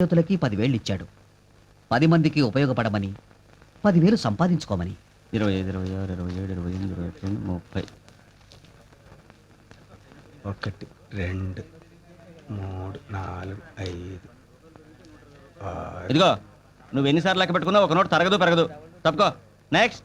యువతులకి 10,000 ఇచ్చాడు. 10 మందికి ఉపయోగపడమని, 10,000 సంపాదించుకోమని. 25, 26, 27, 28, 29, 30. 1 2 3 4 5 6. ఇదిగో నువ్వు ఎన్నిసార్లు లెక్క పెట్టుకున్నా ఒక నోట్ తరగదు పెరగదు. తప్పుకో. నెక్స్ట్.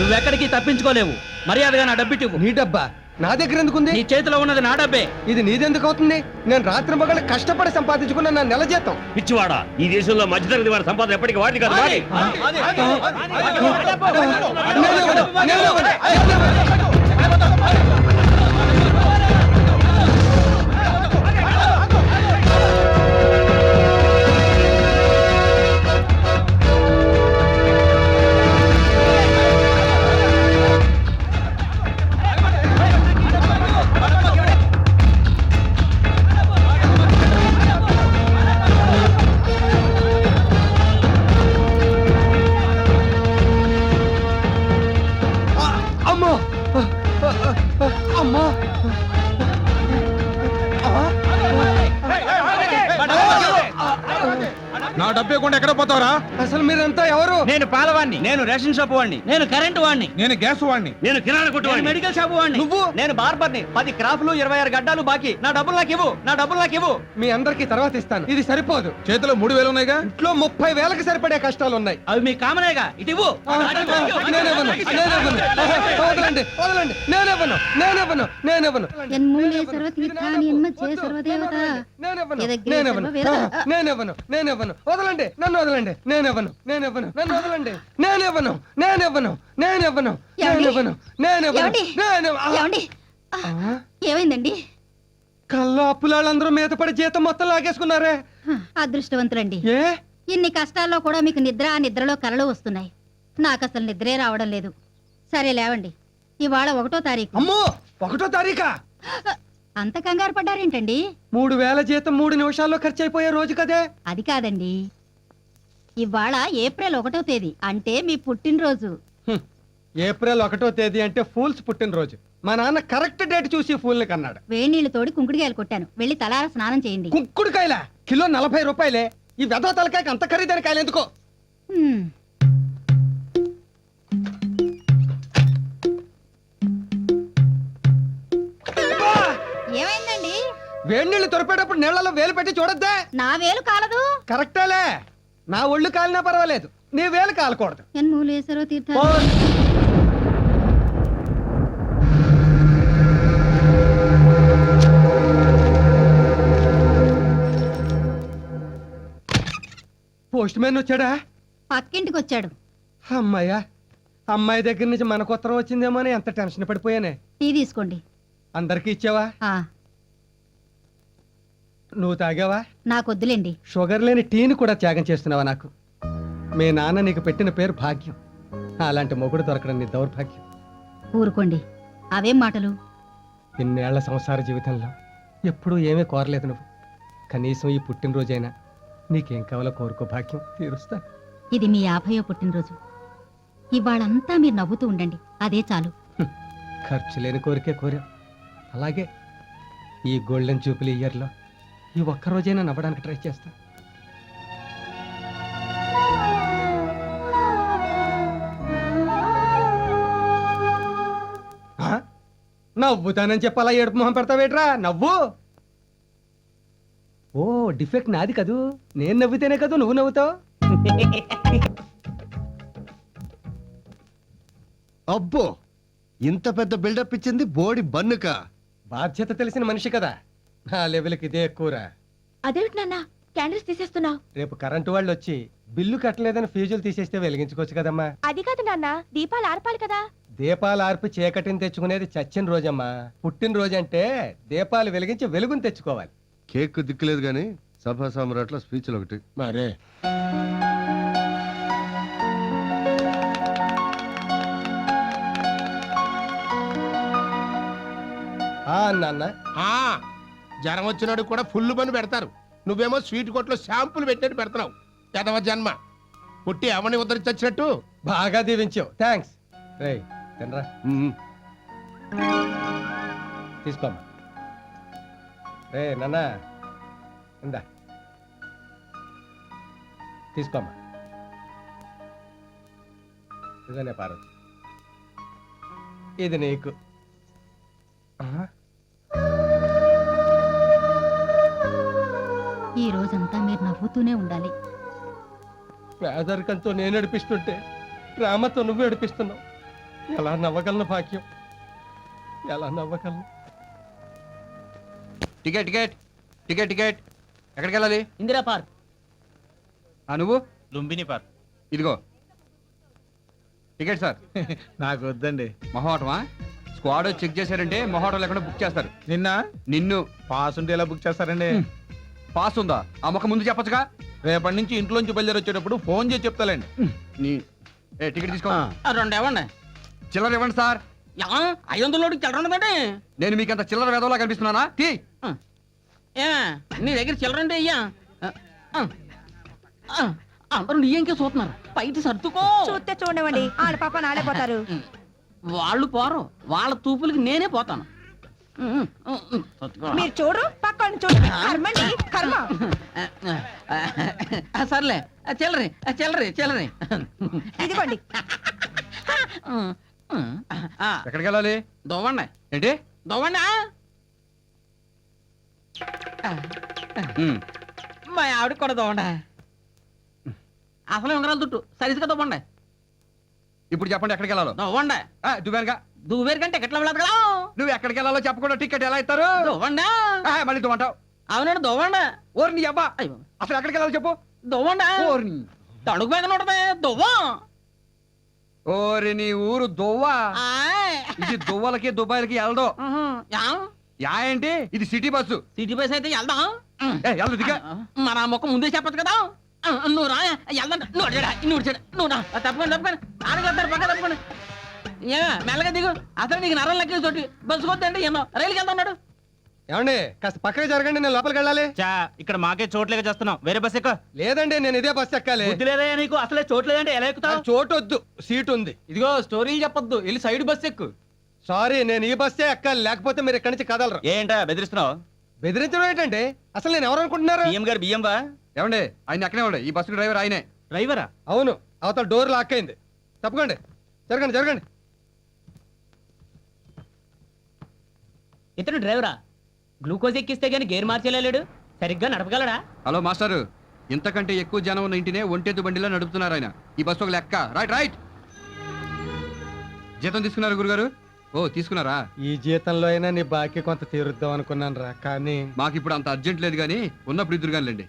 నువ్వెక్కడికి తప్పించుకోలేవు. మర్యాదగా నా డబ్బిటివ్వు. నీ డబ్బా నా దగ్గర ఎందుకుంది? నీ చేతిలో ఉన్నది నా డబ్బే. ఇది నీదెందుకు అవుతుంది? నేను రాత్రి మగళ్ళు కష్టపడి సంపాదించుకున్న నా నెల జీతం. పిచ్చివాడా, ఈ దేశంలో మధ్యతరగతి వారి సంపాదన ఎప్పటికీ వాడి కాదు వాడి. అమ్మో అమ్మా నా డబ్బే కొండ ఎక్కడ పోతావరా? అసలు మీరంతా ఎవరు? నేను పాలవాణ్ణి. నేను రేషన్ షాప్ వాడిని. నేను కరెంటు వాణ్ణి. నేను గ్యాస్ వాడిని. నేను కిరాణా నేను కొట్టువాడిని. మెడికల్ షాప్ వాణ్ణి. నువ్వు? నేను బార్బర్ని. 10 క్రాఫ్లు 26 గడ్డాలు బాకీ. నా డబ్బులు నాకు ఇవ్వు. నా డబ్బులు నాకు ఇవ్వు. మీ అందరికి తర్వాత ఇస్తాను. ఇది సరిపోదు. చేతిలో 3,000 ఉన్నాయిగా. ఇంట్లో 30,000కి సరిపడే కష్టాలు ఉన్నాయి. అవి మీ కామనేగా. ఇటివ్వు. నేనేవను వదలండి వదలండి. నేనేవను యన్మూలే సర్వతీర్థాని యన్మధ్యే సర్వదేవత యదగ్రే నేనేవను వదలండి. నన్ను వదలండి. నేనేవను నన్ను వదలండి. నేనేవను ఏమండి? ఏమైందండి? కళ్ళ అప్పులాళ్ళందరూ మీద పడి జీతం మొత్తం లాగేసుకున్నారే. అదృష్టవంతులండి. ఏ ఇన్ని కష్టాల్లో కూడా మీకు నిద్రలో కలలు వస్తున్నాయి. నాకు అసలు నిద్రే రావడం లేదు. సరే లేవండి, ఇవాళ 1వ తారీఖు. అమ్మో 1వ తారీఖా? అంత కంగారు పడ్డారేంటండి? 3,000 జీతం 3 నిమిషాల్లో ఖర్చు అయిపోయే రోజు కదే. అది కాదండి, ఇవాళ ఏప్రిల్ 1వ తేదీ, అంటే మీ పుట్టినరోజు. ఏప్రిల్ 1వ తేదీ అంటే ఫూల్స్ పుట్టినరోజు. మా నాన్న కరెక్ట్ డేట్ చూసి ఫూల్ని కన్నాడు. వేణీళ్లు తోడి కుంకుడుకాయలు కొట్టాను. వెళ్ళి తలార స్నానం చేయండి. కుంకుడుకాయల కిలో 40 రూపాయలే. ఈ వెధవ తలకాయకి అంత ఖరీదైన కాయలు ఎందుకో? హ్మ్. ఏమైందండి? వేడినీళ్ళు తొరిపేటప్పుడు నీళ్లలో వేలు పెట్టి చూడొద్దే. నా వేలు కాలదు. కరెక్టేలే, నా ఒళ్ళు కాలినా పర్వాలేదు, నీ వేలు కాలకూడదు. యన్మూలే సర్వతీర్థాని పోస్ట్ మ్యాన్ వచ్చాడా? పక్కింటికి వచ్చాడు. అమ్మాయ్యా, అమ్మాయి దగ్గర నుంచి మనకు ఉత్తరం వచ్చిందేమో అని ఎంత టెన్షన్ పడిపోయానే. టీ తీసుకోండి. అందరికీ ఇచ్చావా? ఆ, నువ్వు తాగావా? నాకొద్దులేండి. షుగర్ లేని టీని కూడా త్యాగం చేస్తున్నావా నాకు? మీ నాన్న నీకు పెట్టిన పేరు భాగ్యం. అలాంటి మొగుడు దొరకడం నీ దౌర్భాగ్యం. ఊరుకోండి, అవేం మాటలు. ఇన్నేళ్ల సంసార జీవితంలో ఎప్పుడూ ఏమీ కోరలేదు నువ్వు. కనీసం ఈ పుట్టినరోజైనా నీకేం కావాలో కోరుకో, భాగ్యం తీరుస్తా. ఇది మీ 50వ పుట్టినరోజు. ఇవాళంతా మీరు నవ్వుతూ ఉండండి, అదే చాలు. ఖర్చు లేని కోరికే కోరావు. అలాగే ఈ గోల్డెన్ జూపిలీ ఇయర్లో ఈ ఒక్కరోజైనా నవ్వడానికి ట్రై చేస్తా. ఆ? నవ్వుతానని చెప్పి అలా ఏడుపు మొహం పెడతావేట్రా? నవ్వు. ఓ డిఫెక్ట్ నాది కదూ. నేను నవ్వితేనే కదూ నువ్వు నవ్వుతావు. అబ్బో, ఇంత పెద్ద బిల్డప్ ఇచ్చింది బోడి బన్నుక. బాధ్యత తెలిసిన మనిషి కదా, నా లెవెల్కి ఇదే ఎక్కువరా. అదేమిటి నాన్న క్యాండిల్స్ తీసేస్తున్నావు? రేపు కరెంటు వాళ్ళు వచ్చి బిల్లు కట్టలేదని ఫ్యూజులు తీసేస్తే వెలిగించుకోవచ్చు కదమ్మా. అది కాదు నాన్న, దీపాలు ఆర్పాలి కదా. దీపాలు ఆర్పి చీకటిని తెచ్చుకునేది చచ్చిన రోజమ్మా. పుట్టినరోజు అంటే దీపాలు వెలిగించి వెలుగుని తెచ్చుకోవాలి. కేక్ దిక్కులేదు గాని సభా సామ్రాట్ల స్పీచ్లు ఒకటి మరే నాన్న జ్వరం వచ్చినాడు కూడా ఫుల్ పని పెడతారు. నువ్వేమో స్వీట్ కొట్లో షాంపులు పెట్టినట్టు పెడతావు. ఎదవ జన్మ. పుట్టి అవని ఉద్ధరించొచ్చినట్టు బాగా దీవించావు థ్యాంక్స్. రే తినరా, ఉమ్. తీసుకోమ్మా. రే నాన్న ఇందా తీసుకోమ్మా. ఇదనే పార్వతి, ఇది నీకు. ఆహా. ఈ రోజంతా మీరు నవ్వుతూనే ఉండాలి. పేదరికంతో నేను ఏడిపిస్తుంటే ప్రేమతో నువ్వు ఏడిపిస్తున్నావు. ఎలా నవ్వగలను భాగ్యం, ఎలా నవ్వగలను? టికెట్ టికెట్ టికెట్ టికెట్ ఎక్కడికి వెళ్ళాలి? ఇందిరా పార్క్. నువ్వు లుంబిని పార్క్. ఇదిగో టికెట్ సార్. నాకు వద్దండి. మొహోటమా? స్క్వాడ్ చెక్ చేశారంటే మొహోటం లేకుండా బుక్ చేస్తారు. నిన్ను పాస్ ఉంటే ఎలా బుక్ చేస్తారండి? పాస్ ఉందా? ఆ మొక్క ముందు చెప్పొచ్చుగా. రేపటి నుంచి ఇంట్లోంచి బయలుదేరి వచ్చేటప్పుడు ఫోన్ చేసి చెప్తాలండి. నీ టికెట్ తీసుకో. 2 ఇవ్వండి. చిల్లర ఇవ్వండి సార్. 500 చిల్లర ఉండదండి. నేను మీకంత చిల్లర వేదవలా కనిపిస్తున్నానా? తీ. నీ దగ్గర చిల్లర అంటే అయ్యా అందరూ నీ ఇంకే చూస్తున్నారు. బయట సర్దుకో. చూస్తే చూడవండి, ఆడ పాప నాడే పోతారు. వాళ్ళు పోరు, వాళ్ళ తూపులకి నేనే పోతాను. మీరు చూడు, పక్కన చూడు. కర్మండి, కర్మ. సర్లే చిల్లరి చిల్లరి చిల్లరి. ఇదిగోండి. ఎక్కడికి వెళ్ళాలి? దోవండి ఏంటి? దోవండి. ఉమ్. మా ఆవిడ కూడా దోవండి. అసలు ఉంగరాలు దుట్టు సరిగ్గా దోవండి. ఇప్పుడు చెప్పండి ఎక్కడికి వెళ్ళాలో. దోవండి. దువ్వానుగా. దువ్వేరు కంటే ఎట్లా వెళ్ళదు కదా. నువ్వు ఎక్కడికి వెళ్ళాలో చెప్పకుండా టికెట్ ఎలా ఇస్తారు? దోవండి. మళ్ళీ దువ్వంటావు. అవునండి దోవండి. ఓరి నీ అబ్బా, అసలు ఎక్కడికి వెళ్ళాలో చెప్పు. దోవండి. ఓరి తడుగు మీద ఉంటది దువ్వం. ఓరి నీ ఊరు దువ్వా. ఇది దువ్వలకి దుబాయ్లకి వెళ్ళదు. యా ఏంటి? ఇది సిటీ బస్సు. సిటీ బస్ అయితే వెళ్దాం. వెళ్దు దిగా. మన మొక్క ముందే చెప్పచ్చు కదా. నువ్వు రా వెళ్దాం. నువ్వు రా తప్పకుండా తప్పకుండా ఆడికి వెళ్తారు పక్క తప్పకుండా. మెల్లగా దిగు. అసలు నీకు నరం లెక్కేసి తోటి బస్సు కొద్దండి ఏమో రైలుకి వెళ్తా ఉన్నాడు. ఏమండి కాస్త పక్కకి జరగండి, నేను లోపలికి వెళ్ళాలి. ఇక్కడ మాకే చోట్లేక చేస్తున్నాం. వేరే బస్ ఎక్క. లేదండి, నేను ఇదే బస్సు ఎక్కాలి. లేదయ్యా నీకు అసలే చోట్లేదంటే ఎలా ఎక్కుతావు? చోటు వద్దు, సీట్ ఉంది. ఇదిగో స్టోరీలు చెప్పొద్దు, వెళ్ళి సైడ్ బస్ ఎక్కు. సారీ, నేను ఈ బస్సే ఎక్కాలి, లేకపోతే మీరు ఇక్కడి నుంచి కదలరు. ఏంటా బెదిరిస్తున్నావు? బెదిరించడం ఏంటంటే అసలు నేను ఎవరు అనుకుంటున్నారు? గారు బియ్యం బా. ఏమండి ఆయన ఎక్కడే ఉండే, ఈ బస్సు డ్రైవర్ ఆయనే. డ్రైవరా? అవును, అవతల డోర్ లాక్ అయింది. తప్పకండి, జరగండి జరగండి. ఇతను డ్రైవరా? గ్లూకోజ్ ఎక్కిస్తే గానీ గేర్ మార్చేలేడు. సరిగ్గా నడపగలడా? హలో మాస్టారు, ఇంతకంటే ఎక్కువ జనం ఉన్న ఇంటినే ఒంటెద్దు బండిలో నడుపుతున్నారు ఆయన. ఈ బస్సు ఒక లెక్క. Right right. జీతం తీసుకున్నారు గురుగారు? ఓ తీసుకున్నారా? ఈ జీతంలో అయినా నీ బాకీ కొంత తీరుద్దాం అనుకున్నాను రా, కానీ మాకు ఇప్పుడు అంత అర్జెంట్ లేదు కానీ ఉన్నప్పుడు ఇద్దరు కానిలేండి.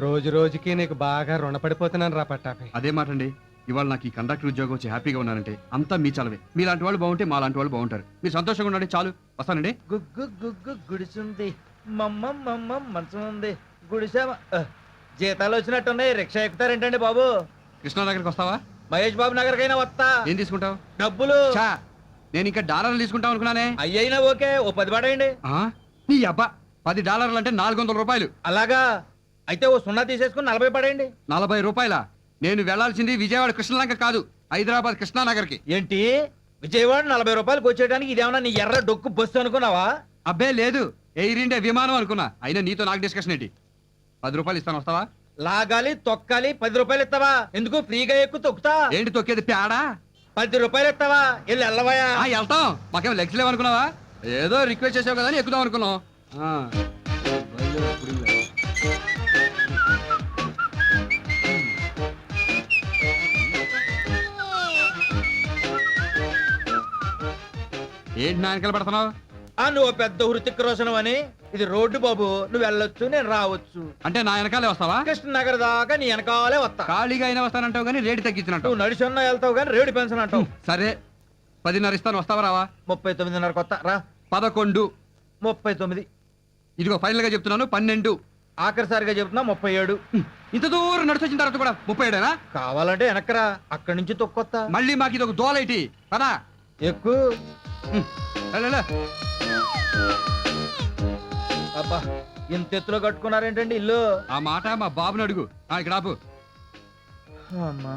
రోజు రోజుకి నీకు బాగా రుణపడిపోతున్నాను రా పట్టాపై. అదే మాట అండి. ఇవాళ నాకు ఈ కండక్టర్ ఉద్యోగం వచ్చి హ్యాపీగా ఉన్నానంటే అంతా మీ చలవే. మీలాంటి వాళ్ళు బాగుంటే మా లాంటి వాళ్ళు బాగుంటారు. మీరు సంతోషంగా ఉండండి చాలు. వస్తానండి. గుగ్గు గుగ్గు గుడిసుంది, మమ్మ మంచం ఉంది, గుడిసా. జీతాలు వచ్చినట్టున్నాయి, రిక్షా ఎక్కుతారేంటండి బాబు? కృష్ణా నగర్కి వస్తావా? మహేష్ బాబు నగర్కైనా వస్తా. ఏం తీసుకుంటావు? డబ్బులు. చా, నేను ఇంకా డాలర్లు తీసుకుంటాం అనుకున్నానే. అయ్యైనా ఓకే, ఓ 10 పడేయండి. నీ అబ్బా, $10 అంటే 400 రూపాయలు. అలాగా? అయితే ఓ 0 తీసేసుకుని 40 పడేయండి. 40 రూపాయల? నేను వెళ్లాల్సింది విజయవాడ కృష్ణలంక కాదు, హైదరాబాద్ కృష్ణానగర్కి. ఏంటి విజయవాడ 40 రూపాయలకు వచ్చేయడానికి ఇదేమన్నా నీ ఎర్ర డొక్కు బస్సు అనుకున్నావా? అబ్బే లేదు, ఎయిర్ ఇండియా విమానం అనుకున్నా. అయినా నీతో నాకు డిస్కషన్ ఏంటి? 10 రూపాయలు ఇస్తాను, వస్తావా? లాగాలి తొక్కాలి, 10 రూపాయలు ఇస్తావా? ఎందుకు ఫ్రీగా ఎక్కు తొక్కుతా? ఏంటి తొక్కేది పేడా? 10 రూపాయలు ఇస్తావా? వెళ్ళి వెళ్ళవయా. వెళ్తాం, మాకేం లెగ్స్ లేవనుకున్నావా? ఏదో రిక్వెస్ట్ చేసావు కదా అని ఎక్కుదాం అనుకున్నాం. ఏంటి నా వెనకాల పడుతున్నావు? నువ్వు పెద్ద హృతిక్ రోషన్ అని. ఇది రోడ్డు బాబు, నువ్వు వెళ్ళొచ్చు నేను రావచ్చు. అంటే నా వెనకాలే వస్తావా? కృష్ణనగర్ దాకా నీ వెనకాలే వస్తా. ఖాళీగా అయినా వస్తానంటావు కానీ రేటు తగ్గించినట్టు. నువ్వు నడిచున్నా వెళ్తావు కానీ రేడు పెన్షన్ అంటావు. సరే 10:30 ఇస్తాను, వస్తావా రావా? 39:30 కొత్త రా. 11. 39. ఇదిగో ఫైనల్ గా చెప్తున్నాను 12. ఆఖరిసారిగా చెప్తున్నా 37. ఇంత దూరం నడిచొచ్చిన తర్వాత కూడా 37 కావాలంటే వెనకరా, అక్కడి నుంచి తొక్కొత్తా. మళ్ళీ మాకు ఇది ఒక దోలైటి పదా ఎక్కువ. అబ్బా, ఇంత ఎత్తులో కట్టుకున్నారేంటండి ఇల్లు? ఆ మాట మా బాబుని అడుగు. ఇక్కడ ఆపు. అమ్మా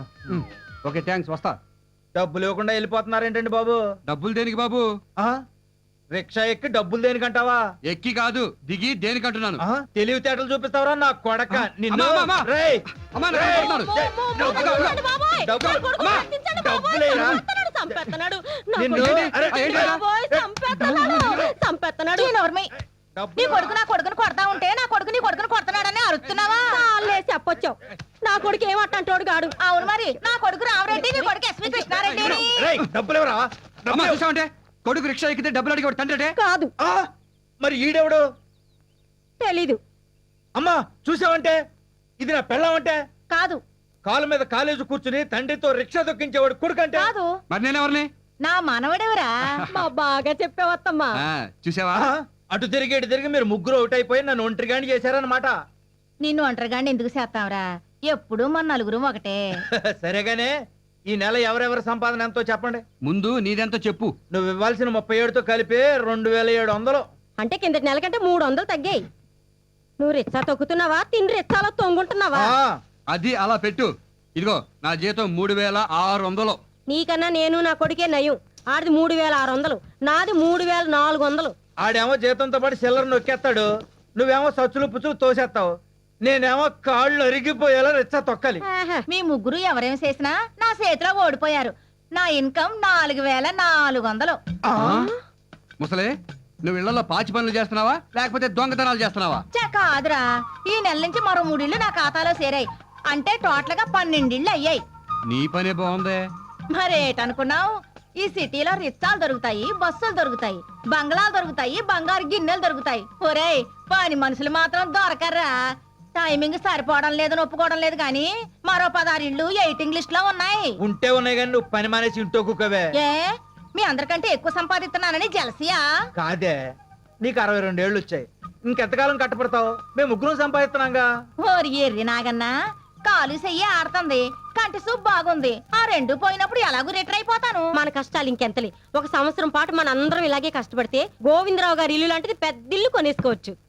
ఓకే థ్యాంక్స్ వస్తా. డబ్బులు ఇవ్వకుండా వెళ్ళిపోతున్నారేంటండి బాబు? డబ్బులు దేనికి బాబు? ఆ? రిక్షా ఎక్కి డబ్బులు దేనికంటావా? ఎక్కి కాదు దిగి దేనికంటున్నాను. ఆ? తెలివితేటలు చూపిస్తావరా నా కొడక నిన్ను? అమ్మా, అమ్మా, అమ్మా. రేయ్! అమ్మా, నన్ను రేయ్! కొడుతున్నాడు. డబ్బులు- అమ్మా. డబ్బులేరా? చంపేస్తున్నాడు నిన్ను- అరే, ఏంటయ్యా? చంపేస్తున్నాడు నీ డబ్బులు- కొడుకు నా కొడుకుని కొడతా ఉంటే నా కొడుకు నీ కొడుకుని కొడుతున్నాడని అరుస్తున్నావా? చెప్పొచ్చావు నా కొడుకు ఏమంటాడు గాడు. అవును మరి నా కొడుకు రామరెడ్డి నీ కొడుకు ఎస్వి కృష్ణారెడ్డి రేయ్, డబ్బులేవరా? అమ్మా చూసావంటే కొడుకు రిక్షా ఎక్కితే డబ్బులు అడిగి తండ్రి కాదు ఆ? మరి ఈడెవడు? తెలీదు. అమ్మా చూసావంటే ఇది నా పెళ్ళామంటే కాదు కాలు మీద కాలేజీ కూర్చుని తండ్రితో రిక్షా దొక్కించేవాడు కొడుకంటే. కాదు మరి నేనెవరిని? నా మనవడెవరా? మా బాగా చెప్పేవత్తమ్మా. చూసావా? ఆ? అటు తిరిగి ఇటు తిరిగి మీరు ముగ్గురు అవుట్ అయిపోయి నన్ను ఒంటరిగాని చేశారన్నమాట. నిన్ను ఒంటరిగాండి ఎందుకు చేస్తావురా? ఎప్పుడు మన నలుగురు ఒకటే. సరేగానే ఈ నెల ఎవరెవరి సంపాదన ఎంతో చెప్పండి. ముందు నీదెంతో చెప్పు. నువ్వు ఇవ్వాల్సిన 37తో కలిపి 2700. అంటే కిందటి నెల కంటే 300 తగ్గాయి. నువ్వు రిచ్చా తొక్కుతున్నావా తిని రిచ్చాలో తొంగుంటున్నావా? ఆ, అది అలా పెట్టు. ఇదిగో నా జీతం 3600. నీకన్నా నేను నా కొడుకే నయం. ఆడిది 3600, నాది 3400. ఆడేమో జీతంతో పాటు సిల్లర్ నొక్కేస్తాడు, నువ్వేమో సచ్చులు పుచ్చులు తోసేస్తావు, నేనేమో కాళ్ళు అరిగిపోయేలా రిచ్చా తొక్కాలి. మీ ముగ్గురు ఎవరేం చేసినా నా చేతిలో ఓడిపోయారు. నా ఇన్కమ్ 4400. ఆ? ముసలే నువ్వు ఇళ్లలో పాచి పనులు చేస్తున్నావా లేకపోతే దొంగతనాలు చేస్తున్నావా? కాదురా, ఈ నెల నుంచి మరో 3 ఇళ్ళు నా ఖాతాలో చేరాయి. అంటే టోటల్ గా 12 ఇళ్ళు అయ్యాయి. నీ పనే బాగుందే. మరేటనుకున్నావు? ఈ సిటీలో రిచ్చాలు దొరుకుతాయి, బస్సులు దొరుకుతాయి, బంగ్లాలు దొరుకుతాయి, బంగారు గిన్నెలు దొరుకుతాయి. ఒరేయ్ పని మనుషులు మాత్రం దొరకర్రా. టైమింగ్ సరిపోవడం లేదని ఒప్పుకోవడం లేదు కానీ మరో 16 ఇళ్ళు వెయిటింగ్ లిస్ట్ లో ఉన్నాయి. ఉంటే ఉన్నాయి కానీ నువ్వు పని మానేసి ఇంట్లో కుక్కవే. ఏ మీ అందరికంటే ఎక్కువ సంపాదిస్తున్నానని జలసియా? కాదే, నీకు 62 ఏళ్ళు వచ్చాయి, ఇంకెంతకాలం కట్టపడతావు? మేము ముగ్గురం సంపాదిస్తున్నాంగా. ఓరి ఎర్రి నాగన్నా, కాలు చెయ్యి ఆడుతుంది, కంటి సూప్ బాగుంది. ఆ రెండు పోయినప్పుడు ఎలాగూ రిటర్ అయిపోతాను. మన కష్టాలు ఇంకెంతలే. ఒక సంవత్సరం పాటు మన అందరం ఇలాగే కష్టపడితే గోవిందరావు గారి ఇల్లు లాంటిది పెద్ద ఇల్లు కొనేసుకోవచ్చు.